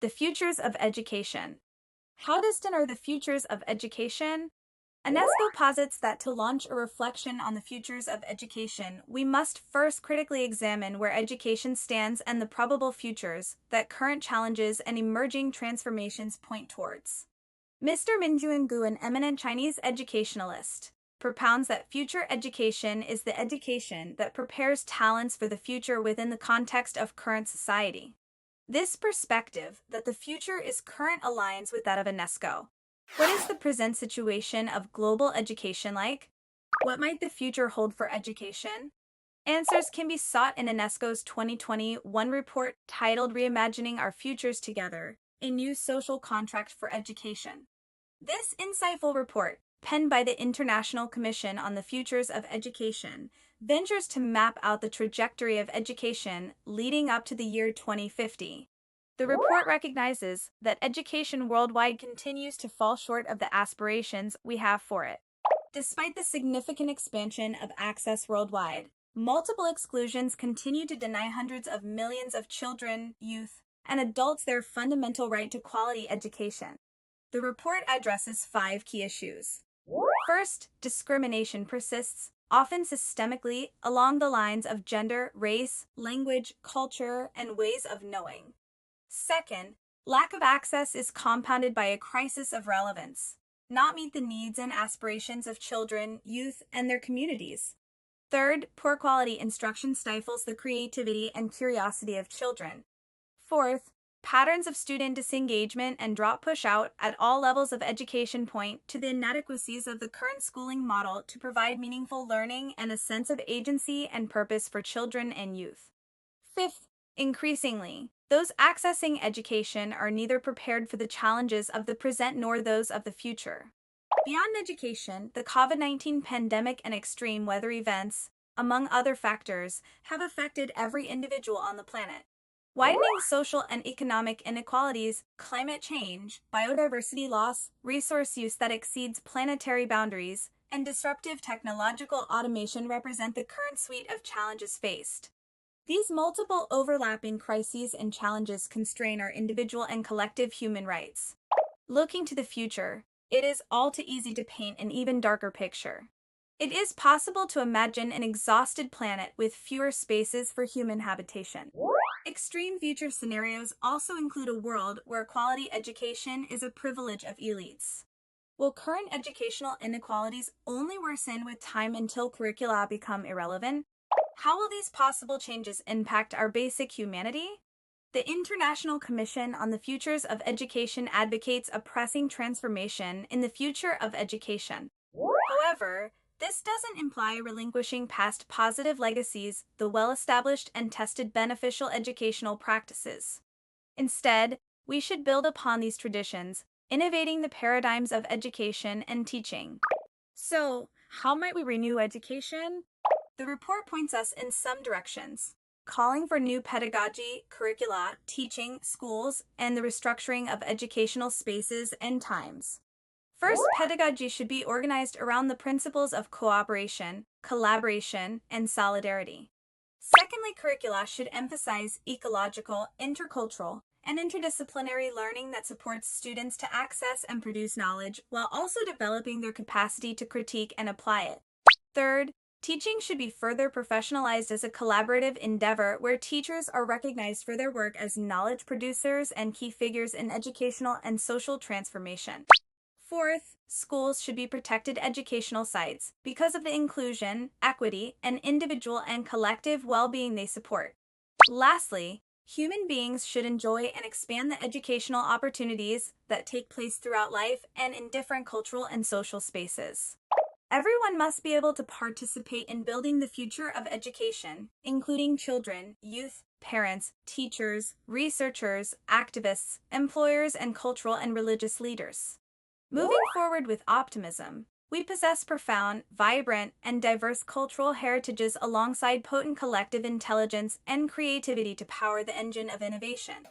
The futures of education. How distant are the futures of education? UNESCO posits that to launch a reflection on the futures of education, we must first critically examine where education stands and the probable futures that current challenges and emerging transformations point towards. Mr. Minjuan Gu, an eminent Chinese educationalist, propounds that future education is the education that prepares talents for the future within the context of current society. This perspective, that the future is current, aligns with that of UNESCO. What is the present situation of global education like? What might the future hold for education? Answers can be sought in UNESCO's 2021 report titled Reimagining Our Futures Together, a New Social Contract for Education. This insightful report, penned by the International Commission on the Futures of Education, ventures to map out the trajectory of education leading up to the year 2050. The report recognizes that education worldwide continues to fall short of the aspirations we have for it. Despite the significant expansion of access worldwide, multiple exclusions continue to deny hundreds of millions of children, youth, and adults their fundamental right to quality education. The report addresses 5 key issues. First, discrimination persists, often systemically, along the lines of gender, race, language, culture, and ways of knowing. Second, lack of access is compounded by a crisis of relevance, not meet the needs and aspirations of children, youth, and their communities. Third, poor quality instruction stifles the creativity and curiosity of children. Fourth, patterns of student disengagement and drop push out at all levels of education point to the inadequacies of the current schooling model to provide meaningful learning and a sense of agency and purpose for children and youth. Fifth, increasingly, those accessing education are neither prepared for the challenges of the present nor those of the future. Beyond education, the COVID-19 pandemic and extreme weather events, among other factors, have affected every individual on the planet. Widening social and economic inequalities, climate change, biodiversity loss, resource use that exceeds planetary boundaries, and disruptive technological automation represent the current suite of challenges faced. These multiple overlapping crises and challenges constrain our individual and collective human rights. Looking to the future, it is all too easy to paint an even darker picture. It is possible to imagine an exhausted planet with fewer spaces for human habitation. Extreme future scenarios also include a world where quality education is a privilege of elites. Will current educational inequalities only worsen with time until curricula become irrelevant? How will these possible changes impact our basic humanity? The International Commission on the Futures of Education advocates a pressing transformation in the future of education. However, this doesn't imply relinquishing past positive legacies, the well-established and tested beneficial educational practices. Instead, we should build upon these traditions, innovating the paradigms of education and teaching. So, how might we renew education? The report points us in some directions, calling for new pedagogy, curricula, teaching, schools, and the restructuring of educational spaces and times. First, pedagogy should be organized around the principles of cooperation, collaboration, and solidarity. Secondly, curricula should emphasize ecological, intercultural, and interdisciplinary learning that supports students to access and produce knowledge while also developing their capacity to critique and apply it. Third, teaching should be further professionalized as a collaborative endeavor where teachers are recognized for their work as knowledge producers and key figures in educational and social transformation. Fourth, schools should be protected educational sites because of the inclusion, equity, and individual and collective well-being they support. Lastly, human beings should enjoy and expand the educational opportunities that take place throughout life and in different cultural and social spaces. Everyone must be able to participate in building the future of education, including children, youth, parents, teachers, researchers, activists, employers, and cultural and religious leaders. Moving forward with optimism, we possess profound, vibrant, and diverse cultural heritages alongside potent collective intelligence and creativity to power the engine of innovation.